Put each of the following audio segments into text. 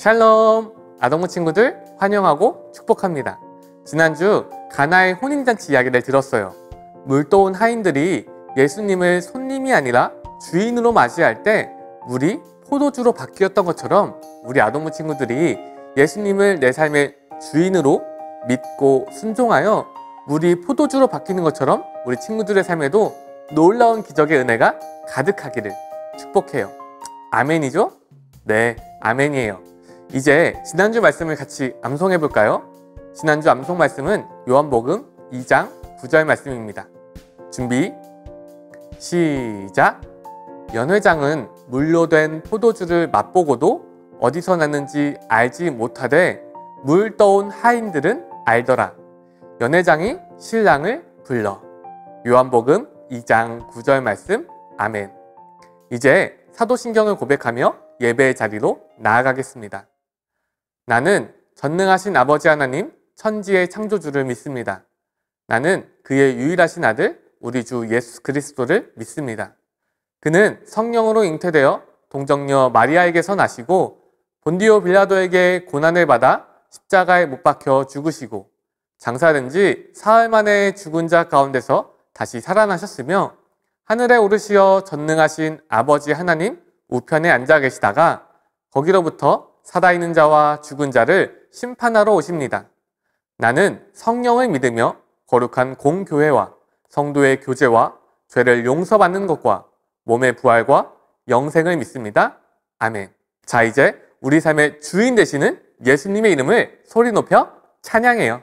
샬롬! 아동부 친구들 환영하고 축복합니다. 지난주 가나의 혼인잔치 이야기를 들었어요. 물도온 하인들이 예수님을 손님이 아니라 주인으로 맞이할 때 물이 포도주로 바뀌었던 것처럼 우리 아동부 친구들이 예수님을 내 삶의 주인으로 믿고 순종하여 물이 포도주로 바뀌는 것처럼 우리 친구들의 삶에도 놀라운 기적의 은혜가 가득하기를 축복해요. 아멘이죠? 네, 아멘이에요. 이제 지난주 말씀을 같이 암송해 볼까요? 지난주 암송 말씀은 요한복음 2장 9절 말씀입니다. 준비, 시작! 연회장은 물로 된 포도주를 맛보고도 어디서 났는지 알지 못하되 물 떠온 하인들은 알더라. 연회장이 신랑을 불러. 요한복음 2장 9절 말씀, 아멘. 이제 사도신경을 고백하며 예배의 자리로 나아가겠습니다. 나는 전능하신 아버지 하나님, 천지의 창조주를 믿습니다. 나는 그의 유일하신 아들, 우리 주 예수 그리스도를 믿습니다. 그는 성령으로 잉태되어 동정녀 마리아에게서 나시고 본디오 빌라도에게 고난을 받아 십자가에 못 박혀 죽으시고 장사된 지 사흘 만에 죽은 자 가운데서 다시 살아나셨으며 하늘에 오르시어 전능하신 아버지 하나님 우편에 앉아 계시다가 거기로부터 살아있는 자와 죽은 자를 심판하러 오십니다. 나는 성령을 믿으며 거룩한 공교회와 성도의 교제와 죄를 용서받는 것과 몸의 부활과 영생을 믿습니다. 아멘. 자, 이제 우리 삶의 주인 되시는 예수님의 이름을 소리 높여 찬양해요.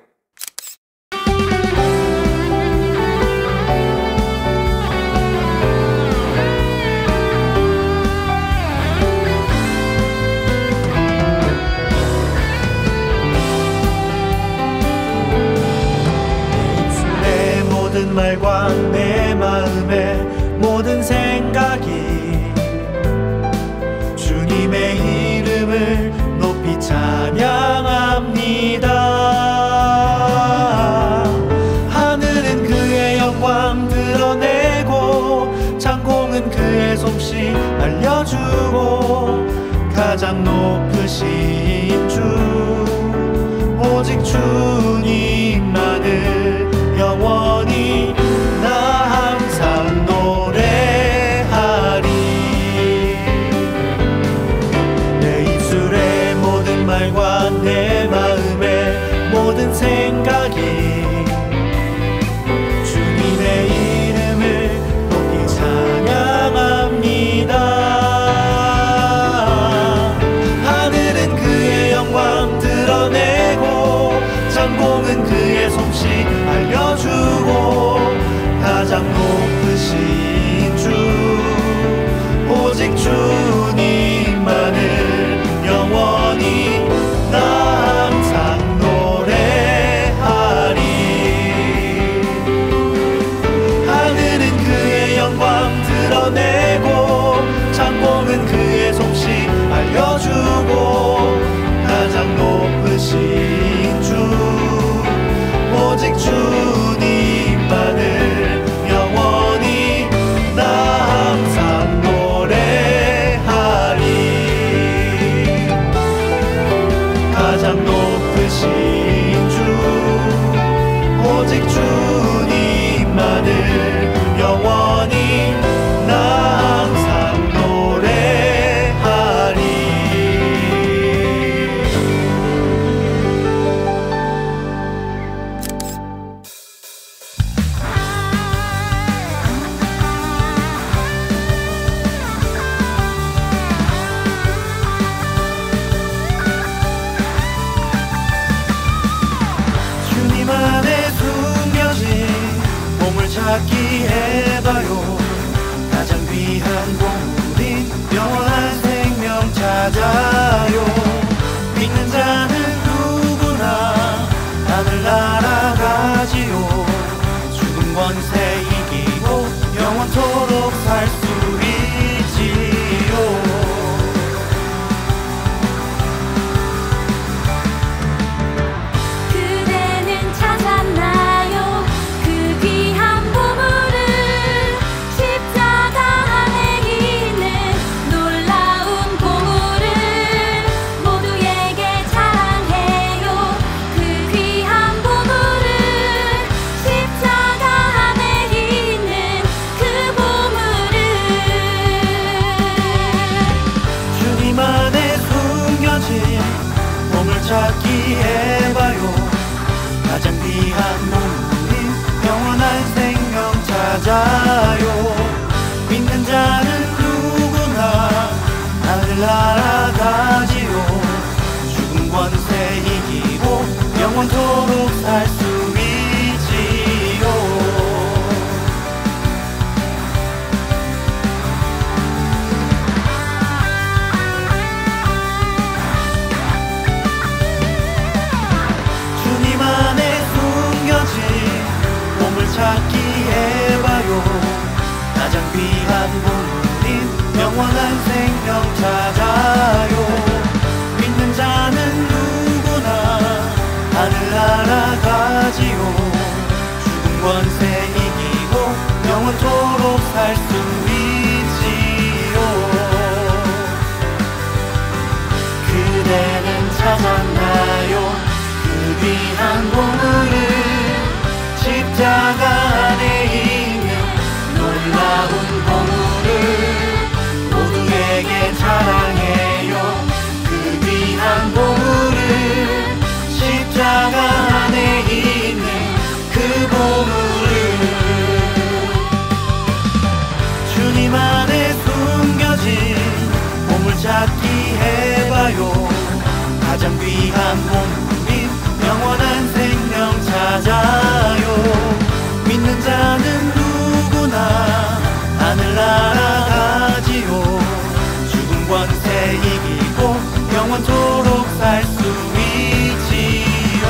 말과 내 마음의 모든 생각이 주님의 이름을 높이 찬양합니다. 하늘은 그의 영광 드러내고 창공은 그의 솜씨 알려주고 가장 높으신 주 오직 주님만을 영원히 나 항상 노래하리. 내 입술의 모든 말과 내 마음의 모든 생각이 주님의 이름을 높이 찬양합니다. 하늘은 그의 영광 드러내고 창공은 그의 솜씨 알려주고 가장 높으신 주 오직 주님만을 영원히 나 항상 노래하리. 하늘은 그의 영광 드러내고 창공은 그의 솜씨 알려주고 가장 높으신 주 오직 주님만을 영원히 나 항상 노래하리. 가장 높으신 주 오직 주님만을 영원히 나 항상 노래하리. 주님 안에 숨겨진 보물찾기 해봐요. 가장 귀한 보물인 영원한 생명 찾아요. 믿는 자는 누구나 하늘 날아가지요. 죽음 권세 이기고 영원토록 살 수 있지요. 그대는 찾았나요? 그 귀한 보물을 십자가 안에 있는 놀라운 보물을 모두의 보물찾기 해봐요. 가장 귀한 보물인 영원한 생명 찾아요. 믿는 자는 누구나 하늘나라 가지요. 죽음 권세 이기고 영원토록 살 수 있지요. 주님 안에 숨겨진 보물찾기 해봐요. 가장 귀한 보물인 영원한 생명 찾아요. 믿는 자는 누구나 하늘나라 가지요. 죽음 권세 이기고 영원토록 살 수 있지요. 그대는 찾았나요? 그 귀한 보물을 십자가 안에 있는 놀라운 보물을 모두에게 자랑해요. 그 귀한 보물을 십자가 안에 있는 그 보물을 주님 안에 숨겨진 보물찾기 해봐요. 가장 귀한 보물인 영원한 생명 찾아요. 믿는 자는 누구나 하늘나라 가지요. 죽음 권세 이기고 영원토록 살 수 있지요.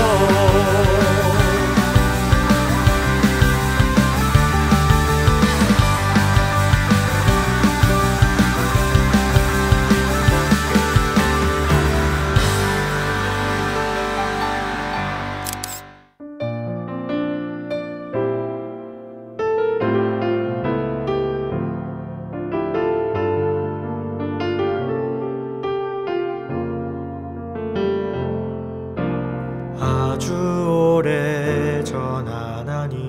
아주 오래전 하나님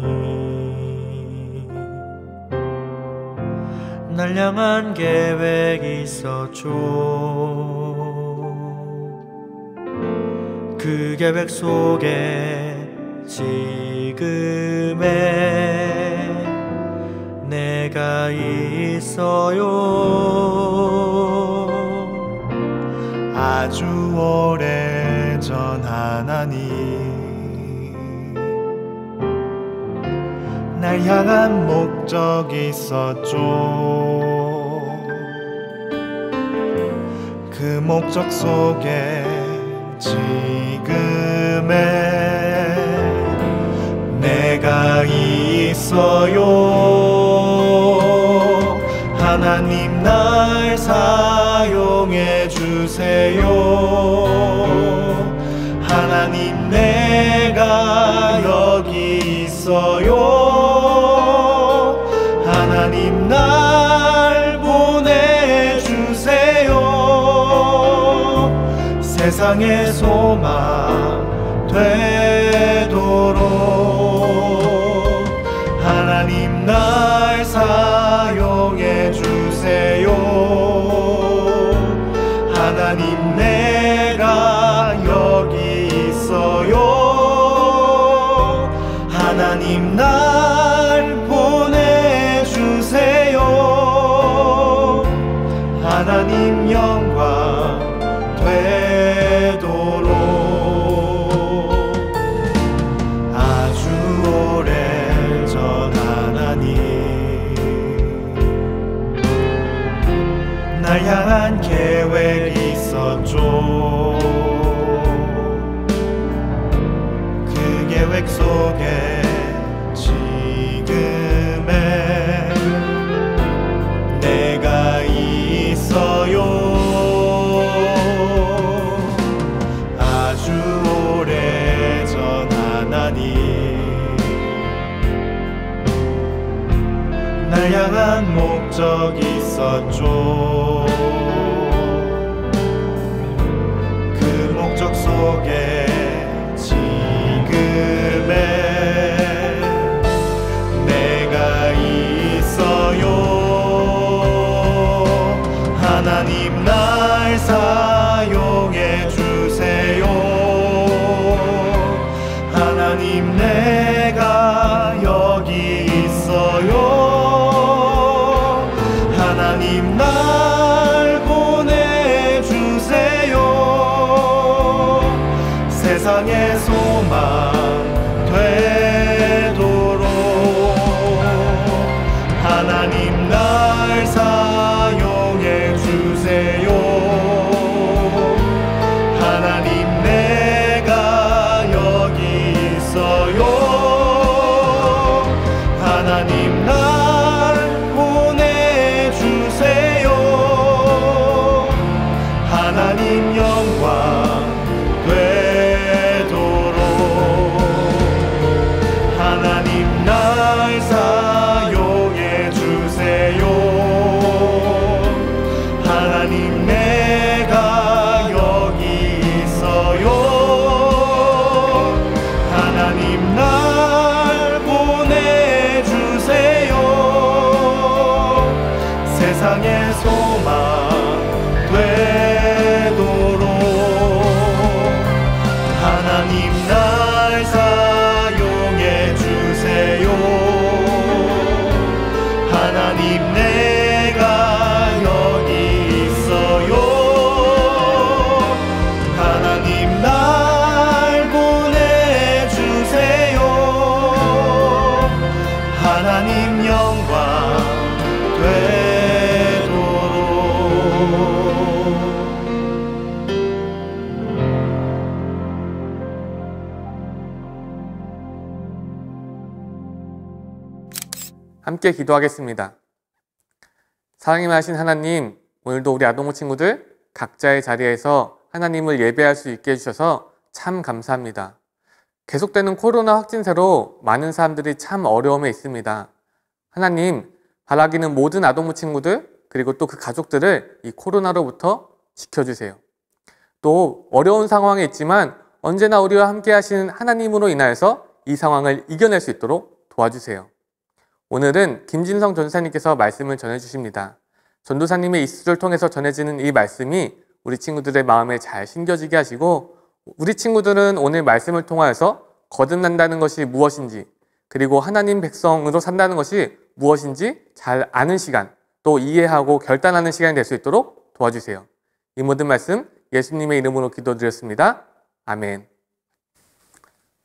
날 향한 계획이 있었죠. 그 계획 속에 지금의 내가 있어요. 아주 오래전 하나님 날 향한 목적이 있었죠. 그 목적 속에 지금의 내가 있어요. 하나님 날 사용해 주세요. 하나님 내가 여기 있어요. 하나님 날 보내주세요. 세상의 소망 되도록 하나님 날 사용해 주세요. 하나님 내가 여기 있어요. 하나님 날 보내주세요. 하나님 영광 되도록 아주 오래전 하나님 날 향한 계획이 있었죠. 그 계획 속에 지금의 내가 있어요. 아주 오래전 하나님 날 향한 목적이 있었죠. 그 목적 속에 지금의 내가 있어요. 하나님 날 사용해 세상의 소망 되도록 하나님 날 사용해 주세요. 하나님 내가 여기 있어요. 하나님 날 보내주세요. 하나님 영광 되도록 하나님 날 사용해 주세요. 하나님 내가 여기 있어요. 하나님 날 보내주세요. 세상의 소망 되도록 하나님 날 사용해 주세요. 하나님 내가 여기 있어요. 하나님 날 보내주세요. 하나님 영광 되도록 함께 기도하겠습니다. 사랑이 많으신 하나님, 오늘도 우리 아동부 친구들 각자의 자리에서 하나님을 예배할 수 있게 해주셔서 참 감사합니다. 계속되는 코로나 확진세로 많은 사람들이 참 어려움에 있습니다. 하나님, 바라기는 모든 아동부 친구들 그리고 또 그 가족들을 이 코로나로부터 지켜주세요. 또 어려운 상황에 있지만 언제나 우리와 함께 하시는 하나님으로 인하여서 이 상황을 이겨낼 수 있도록 도와주세요. 오늘은 김진성 전도사님께서 말씀을 전해주십니다. 전도사님의 이수를 통해서 전해지는 이 말씀이 우리 친구들의 마음에 잘 심겨지게 하시고 우리 친구들은 오늘 말씀을 통하여서 거듭난다는 것이 무엇인지 그리고 하나님 백성으로 산다는 것이 무엇인지 잘 아는 시간 또 이해하고 결단하는 시간이 될 수 있도록 도와주세요. 이 모든 말씀 예수님의 이름으로 기도드렸습니다. 아멘.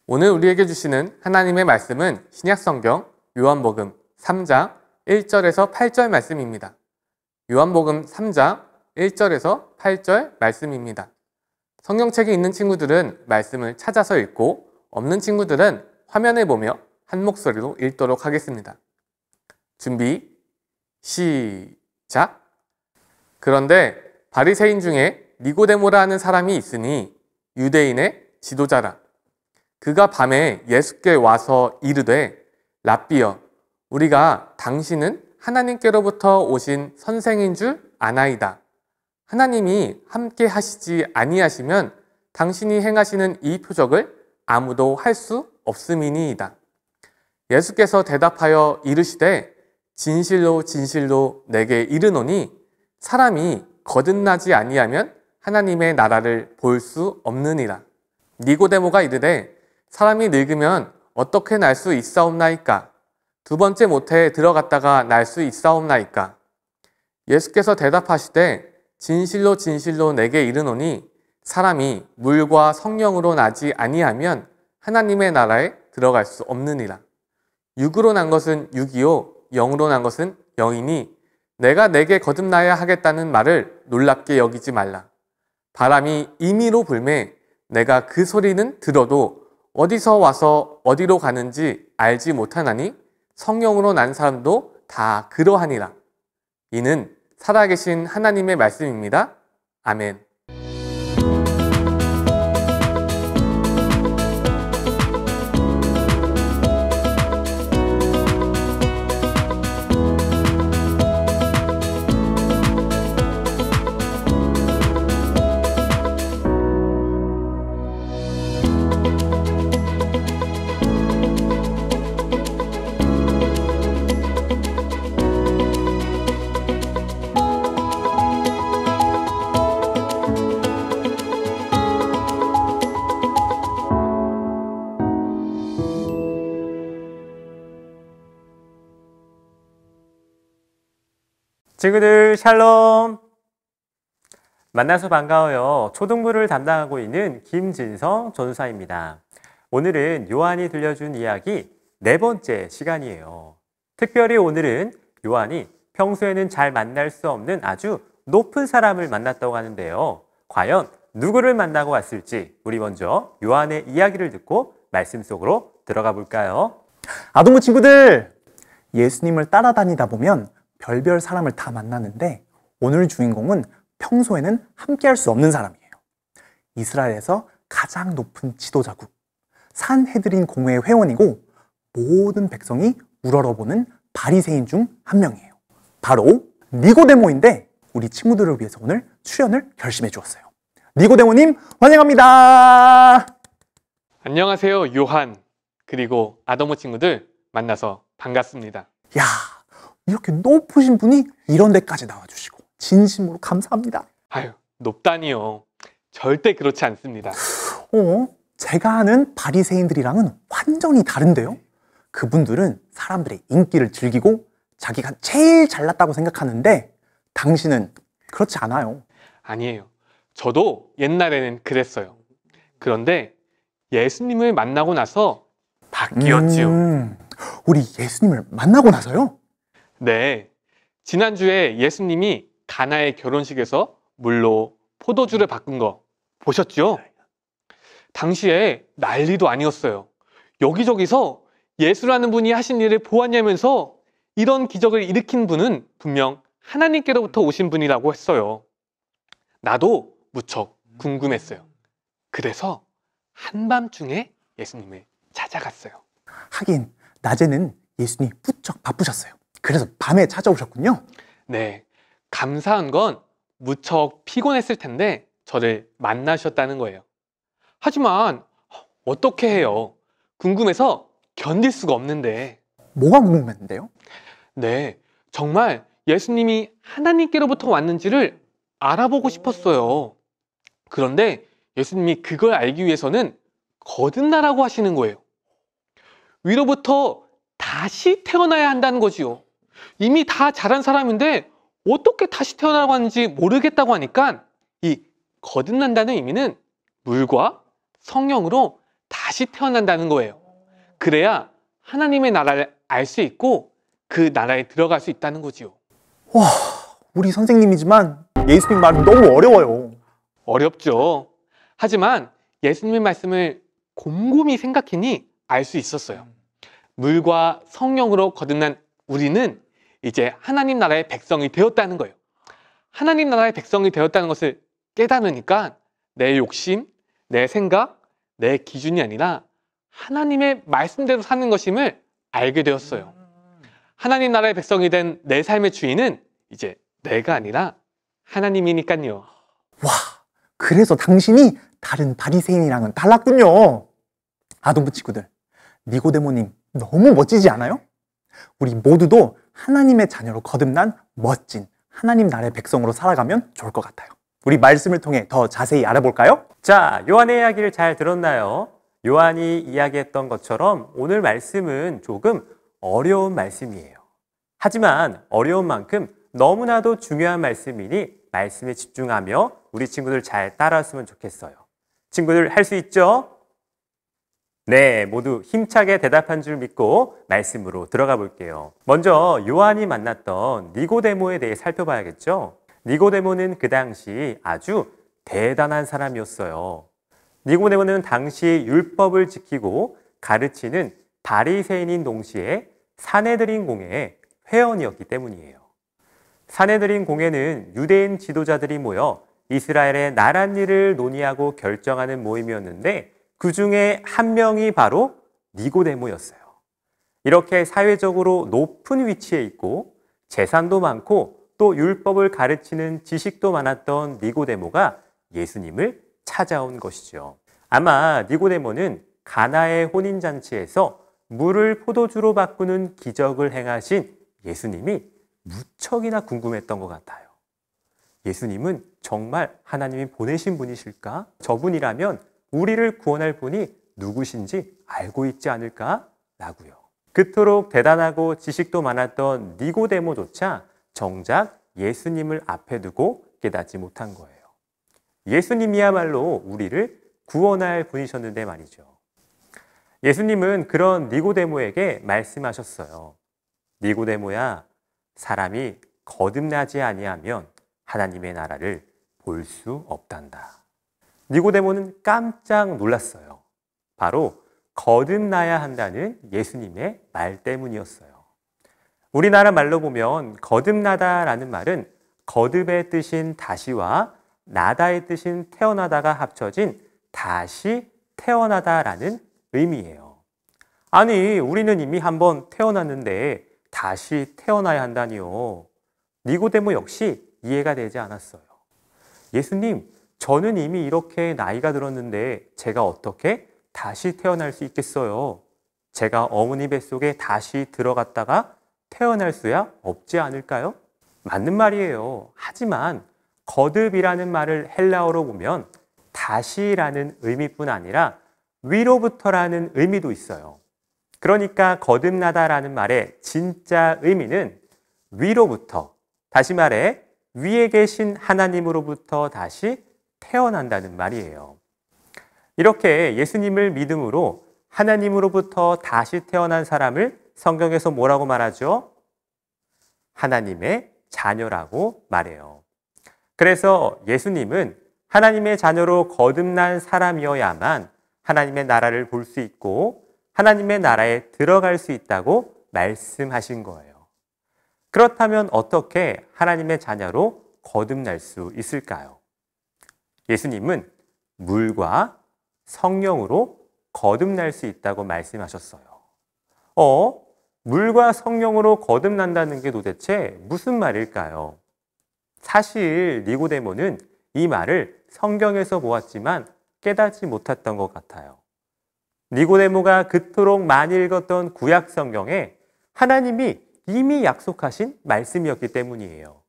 오늘 우리에게 주시는 하나님의 말씀은 신약성경 요한복음 3장 1절에서 8절 말씀입니다. 요한복음 3장 1절에서 8절 말씀입니다. 성경책이 있는 친구들은 말씀을 찾아서 읽고 없는 친구들은 화면을 보며 한 목소리로 읽도록 하겠습니다. 준비, 시작! 그런데 바리새인 중에 니고데모라 하는 사람이 있으니 유대인의 지도자라. 그가 밤에 예수께 와서 이르되 랍비여, 우리가 당신은 하나님께로부터 오신 선생인 줄 아나이다. 하나님이 함께 하시지 아니하시면 당신이 행하시는 이 표적을 아무도 할 수 없음이니이다. 예수께서 대답하여 이르시되 진실로 진실로 내게 이르노니 사람이 거듭나지 아니하면 하나님의 나라를 볼 수 없느니라. 니고데모가 이르되 사람이 늙으면 어떻게 날 수 있사옵나이까? 두 번째 모태에 들어갔다가 날 수 있사옵나이까? 예수께서 대답하시되 진실로 진실로 내게 이르노니 사람이 물과 성령으로 나지 아니하면 하나님의 나라에 들어갈 수 없느니라. 육으로 난 것은 육이요 영으로 난 것은 영이니 내가 내게 거듭나야 하겠다는 말을 놀랍게 여기지 말라. 바람이 임의로 불매 내가 그 소리는 들어도 어디서 와서 어디로 가는지 알지 못하나니 성령으로 난 사람도 다 그러하니라. 이는 살아계신 하나님의 말씀입니다. 아멘. 친구들 샬롬. 만나서 반가워요. 초등부를 담당하고 있는 김진성 전사입니다. 오늘은 요한이 들려준 이야기 4번째 시간이에요. 특별히 오늘은 요한이 평소에는 잘 만날 수 없는 아주 높은 사람을 만났다고 하는데요. 과연 누구를 만나고 왔을지 우리 먼저 요한의 이야기를 듣고 말씀 속으로 들어가 볼까요? 아동부 친구들! 예수님을 따라다니다 보면 별별 사람을 다 만나는데 오늘 주인공은 평소에는 함께할 수 없는 사람이에요. 이스라엘에서 가장 높은 지도자국, 산헤드린 공회의 회원이고 모든 백성이 우러러보는 바리새인 중 한 명이에요. 바로 니고데모인데 우리 친구들을 위해서 오늘 출연을 결심해 주었어요. 니고데모님 환영합니다. 안녕하세요, 요한. 그리고 아동부 친구들 만나서 반갑습니다. 야, 이렇게 높으신 분이 이런 데까지 나와주시고 진심으로 감사합니다. 아유, 높다니요. 절대 그렇지 않습니다. 제가 아는 바리새인들이랑은 완전히 다른데요. 그분들은 사람들의 인기를 즐기고 자기가 제일 잘났다고 생각하는데 당신은 그렇지 않아요. 아니에요. 저도 옛날에는 그랬어요. 그런데 예수님을 만나고 나서 바뀌었지요. 우리 예수님을 만나고 나서요? 네. 지난주에 예수님이 가나의 결혼식에서 물로 포도주를 바꾼 거 보셨죠? 당시에 난리도 아니었어요. 여기저기서 예수라는 분이 하신 일을 보았냐면서 이런 기적을 일으킨 분은 분명 하나님께로부터 오신 분이라고 했어요. 나도 무척 궁금했어요. 그래서 한밤중에 예수님을 찾아갔어요. 하긴 낮에는 예수님 무척 바쁘셨어요. 그래서 밤에 찾아오셨군요. 네, 감사한 건 무척 피곤했을 텐데 저를 만나셨다는 거예요. 하지만 어떻게 해요? 궁금해서 견딜 수가 없는데. 뭐가 궁금했는데요? 네, 정말 예수님이 하나님께로부터 왔는지를 알아보고 싶었어요. 그런데 예수님이 그걸 알기 위해서는 거듭나라고 하시는 거예요. 위로부터 다시 태어나야 한다는 거지요. 이미 다 자란 사람인데 어떻게 다시 태어나라고 하는지 모르겠다고 하니까 이 거듭난다는 의미는 물과 성령으로 다시 태어난다는 거예요. 그래야 하나님의 나라를 알 수 있고 그 나라에 들어갈 수 있다는 거지요. 와, 우리 선생님이지만 예수님 말이 너무 어려워요. 어렵죠. 하지만 예수님의 말씀을 곰곰이 생각하니 알 수 있었어요. 물과 성령으로 거듭난 우리는 이제 하나님 나라의 백성이 되었다는 거예요. 하나님 나라의 백성이 되었다는 것을 깨달으니까 내 욕심, 내 생각, 내 기준이 아니라 하나님의 말씀대로 사는 것임을 알게 되었어요. 하나님 나라의 백성이 된 내 삶의 주인은 이제 내가 아니라 하나님이니까요. 와, 그래서 당신이 다른 바리새인이랑은 달랐군요. 아동부 친구들, 니고데모님 너무 멋지지 않아요? 우리 모두도 하나님의 자녀로 거듭난 멋진 하나님 나라의 백성으로 살아가면 좋을 것 같아요. 우리 말씀을 통해 더 자세히 알아볼까요? 자, 요한의 이야기를 잘 들었나요? 요한이 이야기했던 것처럼 오늘 말씀은 조금 어려운 말씀이에요. 하지만 어려운 만큼 너무나도 중요한 말씀이니 말씀에 집중하며 우리 친구들 잘 따라왔으면 좋겠어요. 친구들 할 수 있죠? 네, 모두 힘차게 대답한 줄 믿고 말씀으로 들어가 볼게요. 먼저 요한이 만났던 니고데모에 대해 살펴봐야겠죠? 니고데모는 그 당시 아주 대단한 사람이었어요. 니고데모는 당시 율법을 지키고 가르치는 바리새인인 동시에 산헤드린 공회의 회원이었기 때문이에요. 산헤드린 공회는 유대인 지도자들이 모여 이스라엘의 나란 일을 논의하고 결정하는 모임이었는데 그 중에 한 명이 바로 니고데모였어요. 이렇게 사회적으로 높은 위치에 있고 재산도 많고 또 율법을 가르치는 지식도 많았던 니고데모가 예수님을 찾아온 것이죠. 아마 니고데모는 가나의 혼인잔치에서 물을 포도주로 바꾸는 기적을 행하신 예수님이 무척이나 궁금했던 것 같아요. 예수님은 정말 하나님이 보내신 분이실까? 저분이라면 우리를 구원할 분이 누구신지 알고 있지 않을까? 라고요. 그토록 대단하고 지식도 많았던 니고데모조차 정작 예수님을 앞에 두고 깨닫지 못한 거예요. 예수님이야말로 우리를 구원할 분이셨는데 말이죠. 예수님은 그런 니고데모에게 말씀하셨어요. 니고데모야, 사람이 거듭나지 아니하면 하나님의 나라를 볼 수 없단다. 니고데모는 깜짝 놀랐어요. 바로 거듭나야 한다는 예수님의 말 때문이었어요. 우리나라 말로 보면 거듭나다라는 말은 거듭의 뜻인 다시와 나다의 뜻인 태어나다가 합쳐진 다시 태어나다라는 의미예요. 아니, 우리는 이미 한번 태어났는데 다시 태어나야 한다니요. 니고데모 역시 이해가 되지 않았어요. 예수님, 저는 이미 이렇게 나이가 들었는데 제가 어떻게 다시 태어날 수 있겠어요? 제가 어머니 뱃속에 다시 들어갔다가 태어날 수야 없지 않을까요? 맞는 말이에요. 하지만 거듭이라는 말을 헬라어로 보면 다시라는 의미뿐 아니라 위로부터라는 의미도 있어요. 그러니까 거듭나다라는 말의 진짜 의미는 위로부터, 다시 말해 위에 계신 하나님으로부터 다시 태어난다는 말이에요. 이렇게 예수님을 믿음으로 하나님으로부터 다시 태어난 사람을 성경에서 뭐라고 말하죠? 하나님의 자녀라고 말해요. 그래서 예수님은 하나님의 자녀로 거듭난 사람이어야만 하나님의 나라를 볼 수 있고 하나님의 나라에 들어갈 수 있다고 말씀하신 거예요. 그렇다면 어떻게 하나님의 자녀로 거듭날 수 있을까요? 예수님은 물과 성령으로 거듭날 수 있다고 말씀하셨어요. 물과 성령으로 거듭난다는 게 도대체 무슨 말일까요? 사실 니고데모는 이 말을 성경에서 보았지만 깨닫지 못했던 것 같아요. 니고데모가 그토록 많이 읽었던 구약 성경에 하나님이 이미 약속하신 말씀이었기 때문이에요.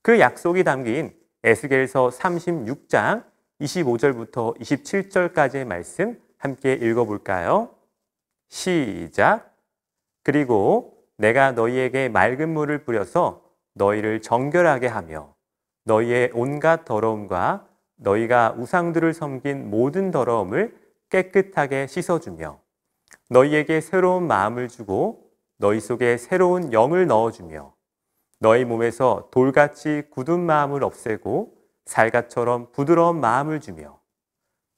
그 약속이 담긴 에스겔서 36장 25절부터 27절까지의 말씀 함께 읽어볼까요? 시작! 그리고 내가 너희에게 맑은 물을 뿌려서 너희를 정결하게 하며 너희의 온갖 더러움과 너희가 우상들을 섬긴 모든 더러움을 깨끗하게 씻어주며 너희에게 새로운 마음을 주고 너희 속에 새로운 영을 넣어주며 너희 몸에서 돌같이 굳은 마음을 없애고 살갗처럼 부드러운 마음을 주며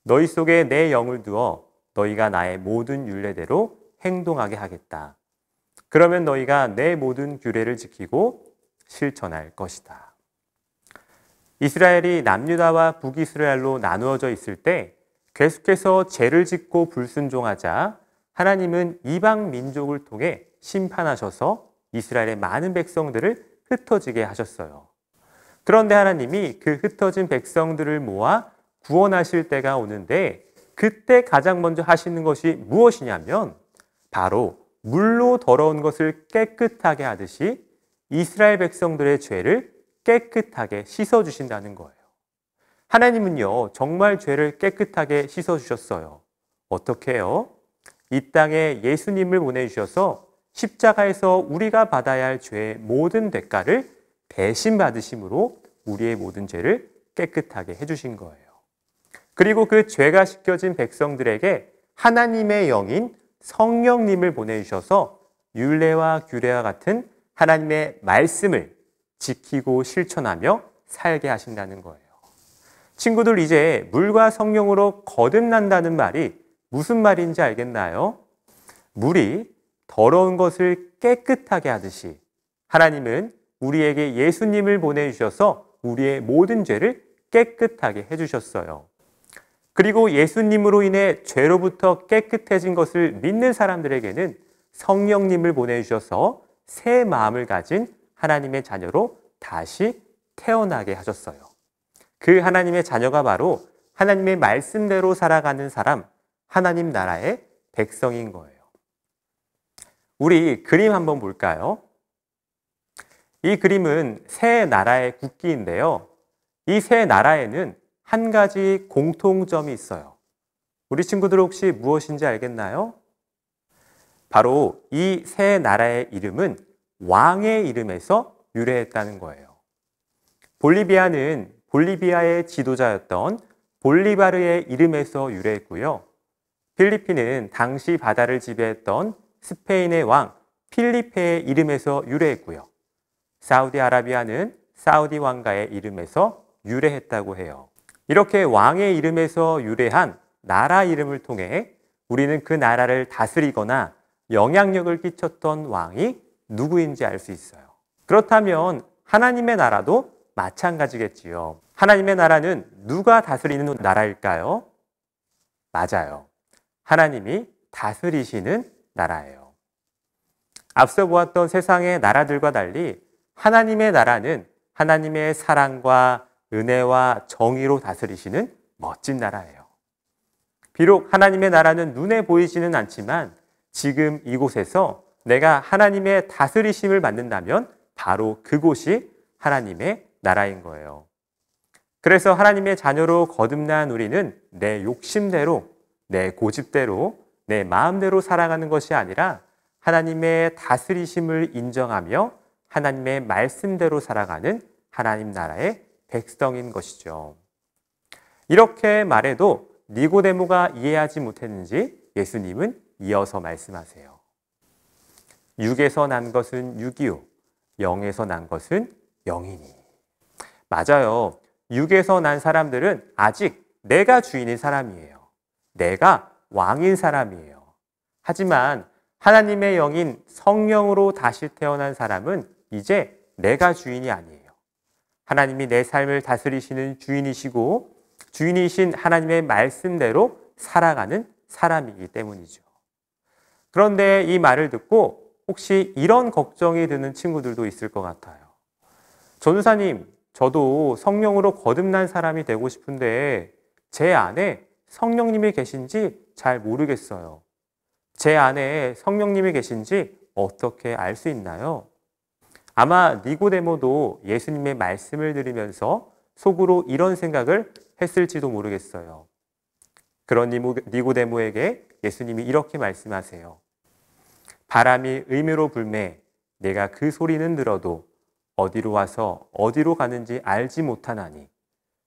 너희 속에 내 영을 두어 너희가 나의 모든 율례대로 행동하게 하겠다. 그러면 너희가 내 모든 규례를 지키고 실천할 것이다. 이스라엘이 남유다와 북이스라엘로 나누어져 있을 때 계속해서 죄를 짓고 불순종하자 하나님은 이방 민족을 통해 심판하셔서 이스라엘의 많은 백성들을 흩어지게 하셨어요. 그런데 하나님이 그 흩어진 백성들을 모아 구원하실 때가 오는데 그때 가장 먼저 하시는 것이 무엇이냐면 바로 물로 더러운 것을 깨끗하게 하듯이 이스라엘 백성들의 죄를 깨끗하게 씻어주신다는 거예요. 하나님은요, 정말 죄를 깨끗하게 씻어주셨어요. 어떻게 해요? 이 땅에 예수님을 보내주셔서 십자가에서 우리가 받아야 할 죄의 모든 대가를 대신 받으심으로 우리의 모든 죄를 깨끗하게 해주신 거예요. 그리고 그 죄가 씻겨진 백성들에게 하나님의 영인 성령님을 보내주셔서 율례와 규례와 같은 하나님의 말씀을 지키고 실천하며 살게 하신다는 거예요. 친구들, 이제 물과 성령으로 거듭난다는 말이 무슨 말인지 알겠나요? 물이 더러운 것을 깨끗하게 하듯이 하나님은 우리에게 예수님을 보내주셔서 우리의 모든 죄를 깨끗하게 해주셨어요. 그리고 예수님으로 인해 죄로부터 깨끗해진 것을 믿는 사람들에게는 성령님을 보내주셔서 새 마음을 가진 하나님의 자녀로 다시 태어나게 하셨어요. 그 하나님의 자녀가 바로 하나님의 말씀대로 살아가는 사람, 하나님 나라의 백성인 거예요. 우리 그림 한번 볼까요? 이 그림은 세 나라의 국기인데요. 이 세 나라에는 한 가지 공통점이 있어요. 우리 친구들 혹시 무엇인지 알겠나요? 바로 이 세 나라의 이름은 왕의 이름에서 유래했다는 거예요. 볼리비아는 볼리비아의 지도자였던 볼리바르의 이름에서 유래했고요. 필리핀은 당시 바다를 지배했던 스페인의 왕 필리페의 이름에서 유래했고요. 사우디아라비아는 사우디 왕가의 이름에서 유래했다고 해요. 이렇게 왕의 이름에서 유래한 나라 이름을 통해 우리는 그 나라를 다스리거나 영향력을 끼쳤던 왕이 누구인지 알 수 있어요. 그렇다면 하나님의 나라도 마찬가지겠지요. 하나님의 나라는 누가 다스리는 나라일까요? 맞아요. 하나님이 다스리시는 나라예요. 앞서 보았던 세상의 나라들과 달리 하나님의 나라는 하나님의 사랑과 은혜와 정의로 다스리시는 멋진 나라예요. 비록 하나님의 나라는 눈에 보이지는 않지만 지금 이곳에서 내가 하나님의 다스리심을 받는다면 바로 그곳이 하나님의 나라인 거예요. 그래서 하나님의 자녀로 거듭난 우리는 내 욕심대로, 내 고집대로, 내 마음대로 살아가는 것이 아니라 하나님의 다스리심을 인정하며 하나님의 말씀대로 살아가는 하나님 나라의 백성인 것이죠. 이렇게 말해도 니고데모가 이해하지 못했는지 예수님은 이어서 말씀하세요. 육에서 난 것은 육이요, 영에서 난 것은 영이니. 맞아요. 육에서 난 사람들은 아직 내가 주인인 사람이에요. 내가 왕인 사람이에요. 하지만 하나님의 영인 성령으로 다시 태어난 사람은 이제 내가 주인이 아니에요. 하나님이 내 삶을 다스리시는 주인이시고 주인이신 하나님의 말씀대로 살아가는 사람이기 때문이죠. 그런데 이 말을 듣고 혹시 이런 걱정이 드는 친구들도 있을 것 같아요. 전도사님, 저도 성령으로 거듭난 사람이 되고 싶은데 제 안에 성령님이 계신지 잘 모르겠어요. 제 안에 성령님이 계신지 어떻게 알 수 있나요? 아마 니고데모도 예수님의 말씀을 들으면서 속으로 이런 생각을 했을지도 모르겠어요. 그런 니고데모에게 예수님이 이렇게 말씀하세요. 바람이 의미로 불매 내가 그 소리는 들어도 어디로 와서 어디로 가는지 알지 못하나니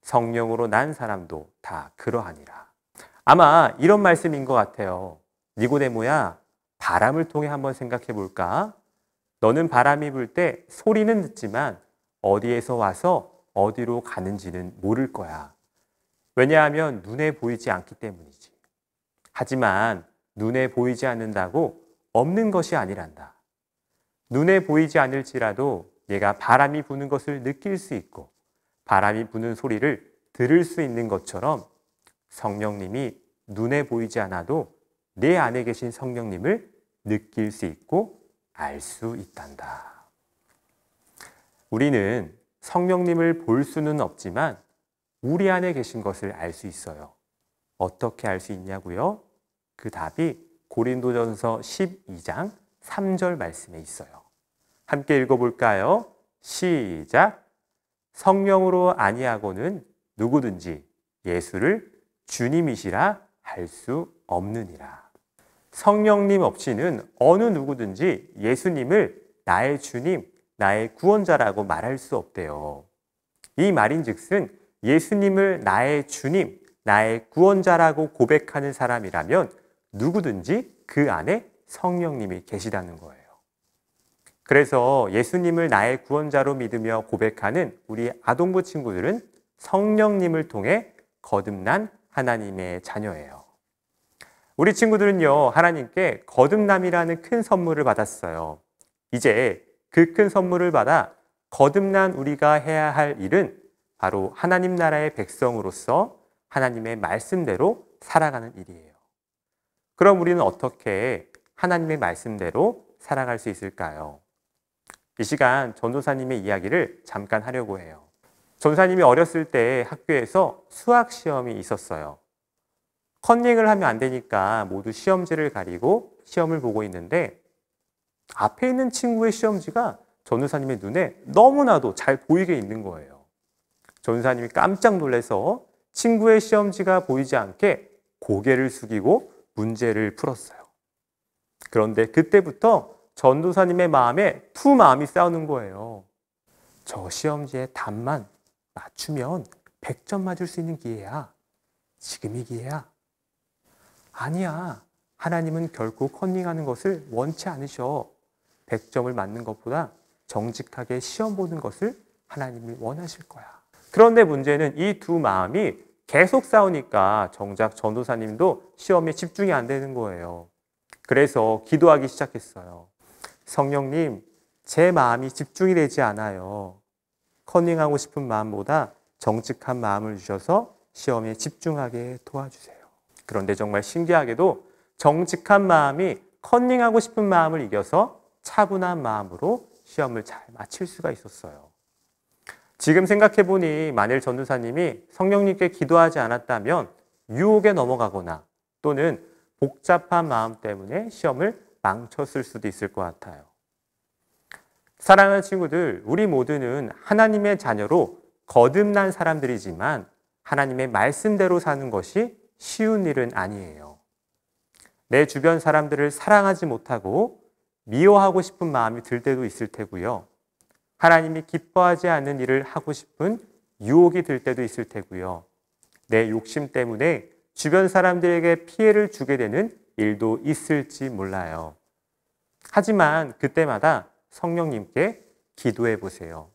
성령으로 난 사람도 다 그러하니라. 아마 이런 말씀인 것 같아요. 니고데모야, 바람을 통해 한번 생각해 볼까? 너는 바람이 불 때 소리는 듣지만 어디에서 와서 어디로 가는지는 모를 거야. 왜냐하면 눈에 보이지 않기 때문이지. 하지만 눈에 보이지 않는다고 없는 것이 아니란다. 눈에 보이지 않을지라도 얘가 바람이 부는 것을 느낄 수 있고 바람이 부는 소리를 들을 수 있는 것처럼 성령님이 눈에 보이지 않아도 내 안에 계신 성령님을 느낄 수 있고 알 수 있단다. 우리는 성령님을 볼 수는 없지만 우리 안에 계신 것을 알 수 있어요. 어떻게 알 수 있냐고요? 그 답이 고린도전서 12장 3절 말씀에 있어요. 함께 읽어볼까요? 시작! 성령으로 아니하고는 누구든지 예수를 주님이시라 할 수 없느니라. 성령님 없이는 어느 누구든지 예수님을 나의 주님, 나의 구원자라고 말할 수 없대요. 이 말인즉슨 예수님을 나의 주님, 나의 구원자라고 고백하는 사람이라면 누구든지 그 안에 성령님이 계시다는 거예요. 그래서 예수님을 나의 구원자로 믿으며 고백하는 우리 아동부 친구들은 성령님을 통해 거듭난 하나님의 자녀예요. 우리 친구들은요, 하나님께 거듭남이라는 큰 선물을 받았어요. 이제 그 큰 선물을 받아 거듭난 우리가 해야 할 일은 바로 하나님 나라의 백성으로서 하나님의 말씀대로 살아가는 일이에요. 그럼 우리는 어떻게 하나님의 말씀대로 살아갈 수 있을까요? 이 시간 전도사님의 이야기를 잠깐 하려고 해요. 전도사님이 어렸을 때 학교에서 수학 시험이 있었어요. 컨닝을 하면 안 되니까 모두 시험지를 가리고 시험을 보고 있는데 앞에 있는 친구의 시험지가 전도사님의 눈에 너무나도 잘 보이게 있는 거예요. 전도사님이 깜짝 놀라서 친구의 시험지가 보이지 않게 고개를 숙이고 문제를 풀었어요. 그런데 그때부터 전도사님의 마음에 두 마음이 싸우는 거예요. 저 시험지의 답만 맞추면 100점 맞을 수 있는 기회야. 지금이 기회야. 아니야. 하나님은 결코 컨닝하는 것을 원치 않으셔. 100점을 맞는 것보다 정직하게 시험 보는 것을 하나님이 원하실 거야. 그런데 문제는 이 두 마음이 계속 싸우니까 정작 전도사님도 시험에 집중이 안 되는 거예요. 그래서 기도하기 시작했어요. 성령님, 제 마음이 집중이 되지 않아요. 컨닝하고 싶은 마음보다 정직한 마음을 주셔서 시험에 집중하게 도와주세요. 그런데 정말 신기하게도 정직한 마음이 컨닝하고 싶은 마음을 이겨서 차분한 마음으로 시험을 잘 마칠 수가 있었어요. 지금 생각해보니 만일 전도사님이 성령님께 기도하지 않았다면 유혹에 넘어가거나 또는 복잡한 마음 때문에 시험을 망쳤을 수도 있을 것 같아요. 사랑하는 친구들, 우리 모두는 하나님의 자녀로 거듭난 사람들이지만 하나님의 말씀대로 사는 것이 쉬운 일은 아니에요. 내 주변 사람들을 사랑하지 못하고 미워하고 싶은 마음이 들 때도 있을 테고요. 하나님이 기뻐하지 않는 일을 하고 싶은 유혹이 들 때도 있을 테고요. 내 욕심 때문에 주변 사람들에게 피해를 주게 되는 일도 있을지 몰라요. 하지만 그때마다 성령님께 기도해 보세요.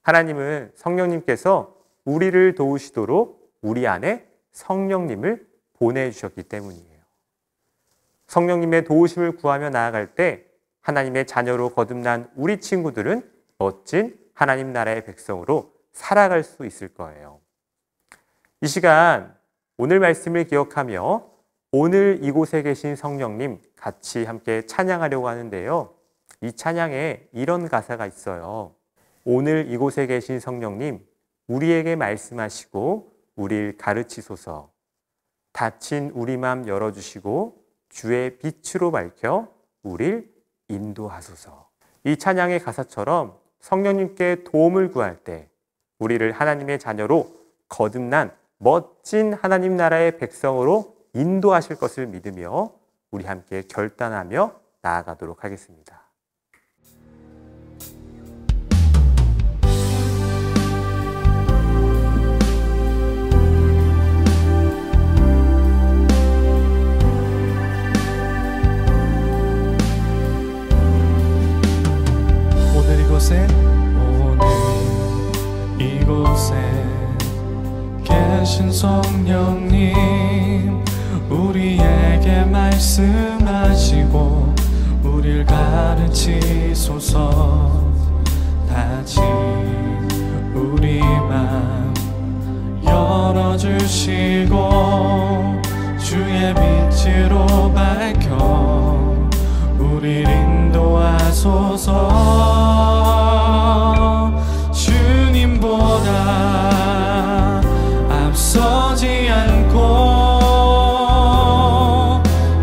하나님은 성령님께서 우리를 도우시도록 우리 안에 성령님을 보내주셨기 때문이에요. 성령님의 도우심을 구하며 나아갈 때 하나님의 자녀로 거듭난 우리 친구들은 멋진 하나님 나라의 백성으로 살아갈 수 있을 거예요. 이 시간 오늘 말씀을 기억하며 오늘 이곳에 계신 성령님 같이 함께 찬양하려고 하는데요. 이 찬양에 이런 가사가 있어요. 오늘 이곳에 계신 성령님, 우리에게 말씀하시고 우리를 가르치소서. 닫힌 우리 맘 열어주시고 주의 빛으로 밝혀 우리를 인도하소서. 이 찬양의 가사처럼 성령님께 도움을 구할 때 우리를 하나님의 자녀로 거듭난 멋진 하나님 나라의 백성으로 인도하실 것을 믿으며 우리 함께 결단하며 나아가도록 하겠습니다. 오늘 이곳에 계신 성령님, 우리에게 말씀하시고 우리를 가르치소서. 닫힌 우리 맘 열어주시고 주의 빛으로 밝혀 우리를 인도하소서. 주님보다 앞서지 않고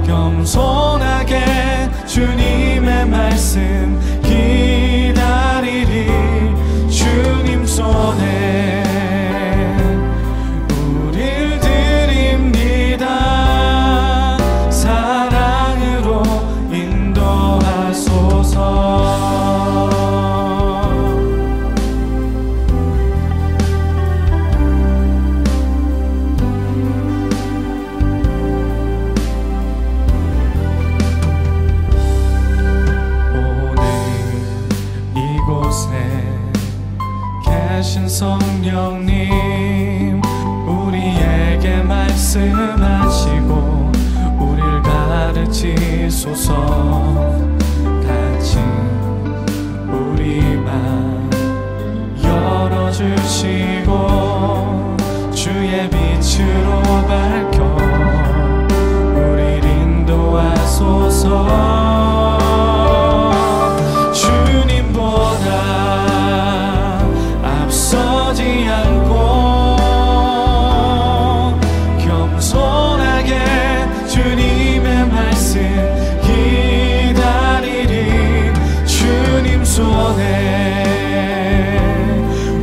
겸손하게 주님의 말씀 기다리리. 주님 손에 우릴 드립니다. 사랑으로 인도하소서. 성령님, 우리에게 말씀하시고 우리를 가르치소서. 닫힌 우리 맘 열어주시고 주의 빛으로 밝혀 우리를 인도하소서. 주님보다 서지 않고 겸손하게 주님의 말씀 기다리리. 주님 손에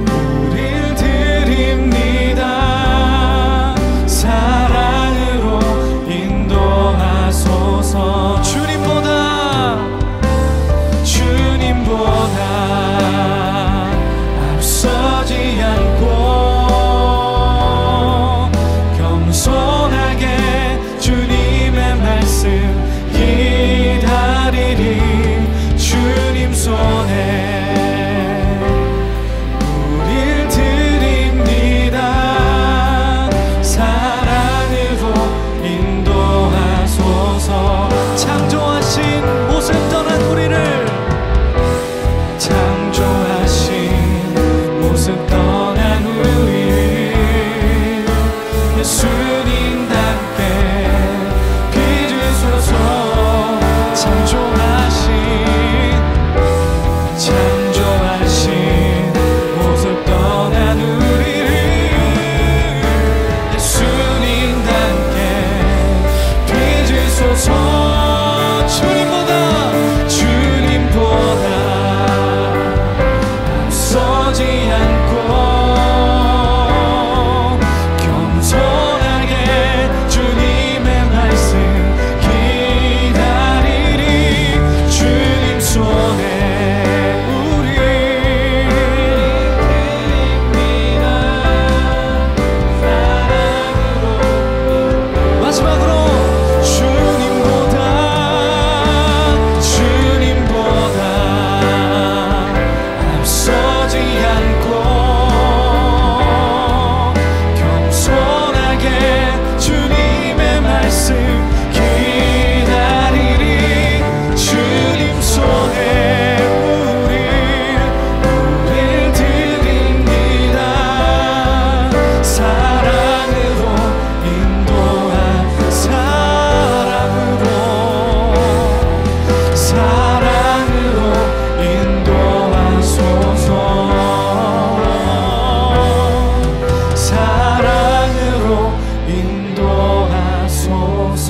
우릴 드립니다. 사랑으로 인도하소서. 주님보다 서지 않고 인도하소서.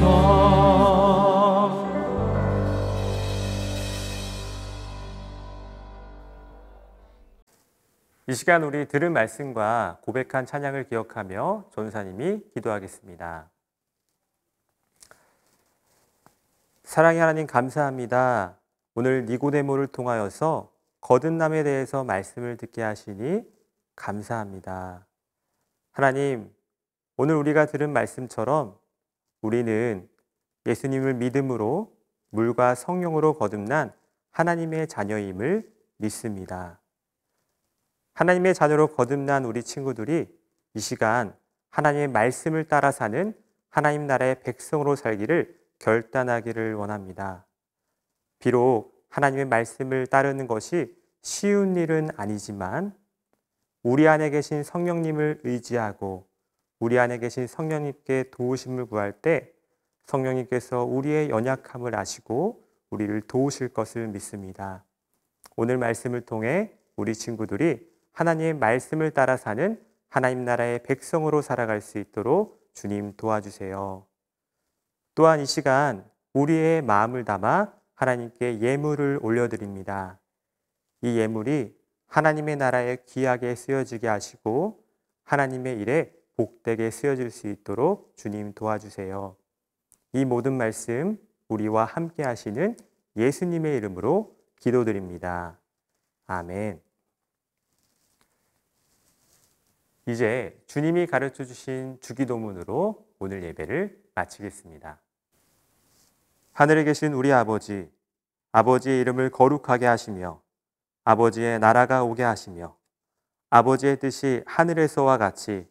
이 시간 우리 들은 말씀과 고백한 찬양을 기억하며 전사님이 기도하겠습니다. 사랑의 하나님 감사합니다. 오늘 니고데모를 통하여서 거듭남에 대해서 말씀을 듣게 하시니 감사합니다. 하나님, 오늘 우리가 들은 말씀처럼 우리는 예수님을 믿음으로 물과 성령으로 거듭난 하나님의 자녀임을 믿습니다. 하나님의 자녀로 거듭난 우리 친구들이 이 시간 하나님의 말씀을 따라 사는 하나님 나라의 백성으로 살기를 결단하기를 원합니다. 비록 하나님의 말씀을 따르는 것이 쉬운 일은 아니지만 우리 안에 계신 성령님을 의지하고 우리 안에 계신 성령님께 도우심을 구할 때 성령님께서 우리의 연약함을 아시고 우리를 도우실 것을 믿습니다. 오늘 말씀을 통해 우리 친구들이 하나님의 말씀을 따라 사는 하나님 나라의 백성으로 살아갈 수 있도록 주님 도와주세요. 또한 이 시간 우리의 마음을 담아 하나님께 예물을 올려드립니다. 이 예물이 하나님의 나라에 귀하게 쓰여지게 하시고 하나님의 일에 복되게 쓰여질 수 있도록 주님 도와주세요. 이 모든 말씀 우리와 함께 하시는 예수님의 이름으로 기도드립니다. 아멘. 이제 주님이 가르쳐 주신 주기도문으로 오늘 예배를 마치겠습니다. 하늘에 계신 우리 아버지, 아버지의 이름을 거룩하게 하시며 아버지의 나라가 오게 하시며 아버지의 뜻이 하늘에서와 같이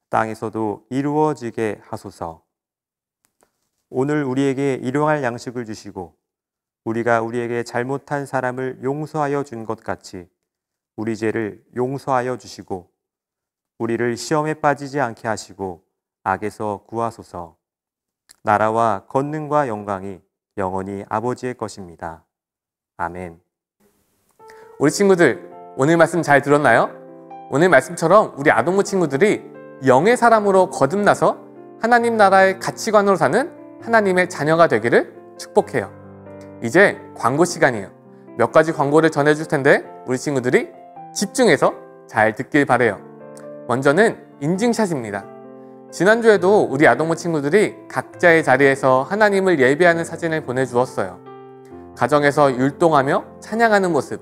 땅에서도 이루어지게 하소서. 오늘 우리에게 일용할 양식을 주시고 우리가 우리에게 잘못한 사람을 용서하여 준 것 같이 우리 죄를 용서하여 주시고 우리를 시험에 빠지지 않게 하시고 악에서 구하소서. 나라와 권능과 영광이 영원히 아버지의 것입니다. 아멘. 우리 친구들, 오늘 말씀 잘 들었나요? 오늘 말씀처럼 우리 아동부 친구들이 영의 사람으로 거듭나서 하나님 나라의 가치관으로 사는 하나님의 자녀가 되기를 축복해요. 이제 광고 시간이에요. 몇 가지 광고를 전해줄 텐데 우리 친구들이 집중해서 잘 듣길 바래요. 먼저는 인증샷입니다. 지난주에도 우리 아동부 친구들이 각자의 자리에서 하나님을 예배하는 사진을 보내주었어요. 가정에서 율동하며 찬양하는 모습,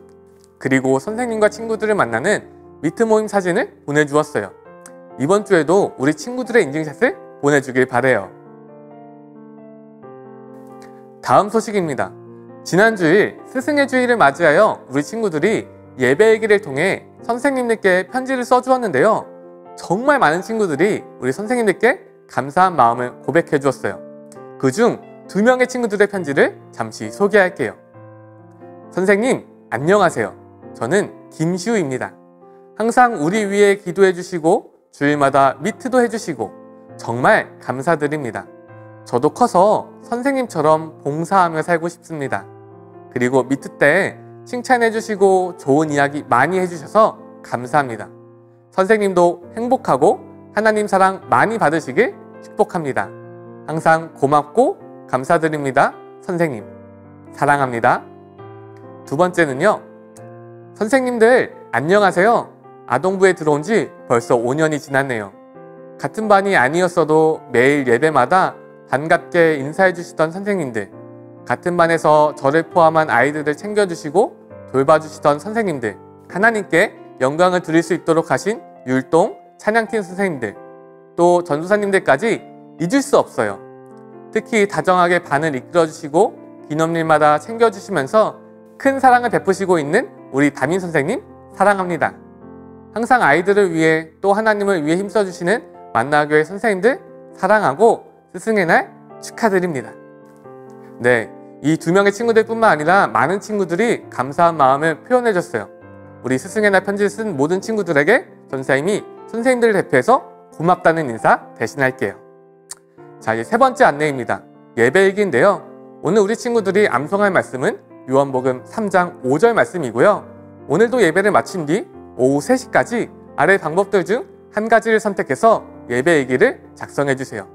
그리고 선생님과 친구들을 만나는 미트 모임 사진을 보내주었어요. 이번 주에도 우리 친구들의 인증샷을 보내주길 바래요. 다음 소식입니다. 지난주일 스승의 주일을 맞이하여 우리 친구들이 예배일기를 통해 선생님들께 편지를 써주었는데요. 정말 많은 친구들이 우리 선생님들께 감사한 마음을 고백해 주었어요. 그중 2명의 친구들의 편지를 잠시 소개할게요. 선생님, 안녕하세요. 저는 김시우입니다. 항상 우리 위해 기도해 주시고 주일마다 미트도 해주시고 정말 감사드립니다. 저도 커서 선생님처럼 봉사하며 살고 싶습니다. 그리고 미트 때 칭찬해 주시고 좋은 이야기 많이 해주셔서 감사합니다. 선생님도 행복하고 하나님 사랑 많이 받으시길 축복합니다. 항상 고맙고 감사드립니다. 선생님, 사랑합니다. 두 번째는요. 선생님들 안녕하세요. 아동부에 들어온 지 벌써 5년이 지났네요. 같은 반이 아니었어도 매일 예배마다 반갑게 인사해 주시던 선생님들, 같은 반에서 저를 포함한 아이들을 챙겨주시고 돌봐주시던 선생님들, 하나님께 영광을 드릴 수 있도록 하신 율동, 찬양팀 선생님들, 또 전도사님들까지 잊을 수 없어요. 특히 다정하게 반을 이끌어주시고 기념일마다 챙겨주시면서 큰 사랑을 베푸시고 있는 우리 담임 선생님 사랑합니다. 항상 아이들을 위해 또 하나님을 위해 힘써주시는 만나교회 선생님들 사랑하고 스승의 날 축하드립니다. 네, 이 2명의 친구들 뿐만 아니라 많은 친구들이 감사한 마음을 표현해줬어요. 우리 스승의 날 편지를 쓴 모든 친구들에게 전사님이 선생님들을 대표해서 고맙다는 인사 대신할게요. 자, 이제 세 번째 안내입니다. 예배일기인데요. 오늘 우리 친구들이 암송할 말씀은 요한복음 3장 5절 말씀이고요. 오늘도 예배를 마친 뒤 오후 3시까지 아래 방법들 중 한 가지를 선택해서 예배일기를 작성해 주세요.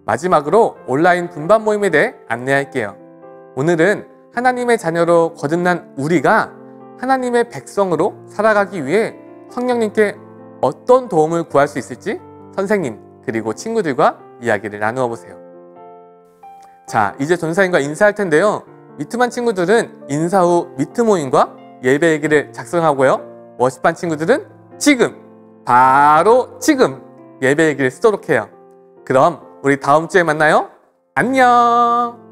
마지막으로 온라인 분반 모임에 대해 안내할게요. 오늘은 하나님의 자녀로 거듭난 우리가 하나님의 백성으로 살아가기 위해 성령님께 어떤 도움을 구할 수 있을지 선생님 그리고 친구들과 이야기를 나누어 보세요. 자, 이제 전사님과 인사할 텐데요. 미트반 친구들은 인사 후 미트 모임과 예배일기를 작성하고요. 워십반 친구들은 지금, 바로 지금 예배일기를 쓰도록 해요. 그럼 우리 다음 주에 만나요. 안녕!